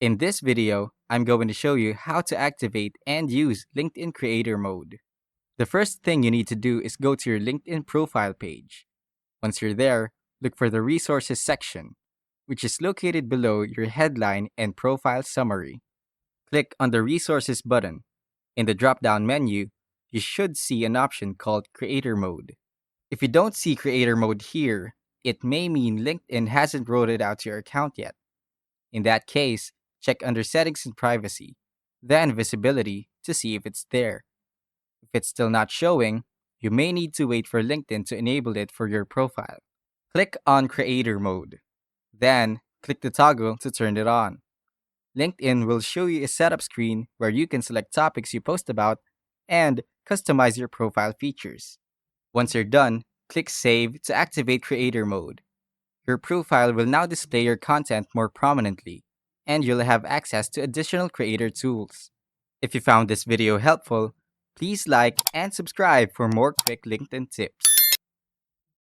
In this video, I'm going to show you how to activate and use LinkedIn Creator Mode. The first thing you need to do is go to your LinkedIn profile page. Once you're there, look for the Resources section, which is located below your headline and profile summary. Click on the Resources button. In the drop-down menu, you should see an option called Creator Mode. If you don't see Creator Mode here, it may mean LinkedIn hasn't rolled it out to your account yet. In that case, check under Settings and Privacy, then Visibility to see if it's there. If it's still not showing, you may need to wait for LinkedIn to enable it for your profile. Click on Creator Mode. Then, click the toggle to turn it on. LinkedIn will show you a setup screen where you can select topics you post about and customize your profile features. Once you're done, click Save to activate Creator Mode. Your profile will now display your content more prominently, and you'll have access to additional creator tools. If you found this video helpful, please like and subscribe for more quick LinkedIn tips.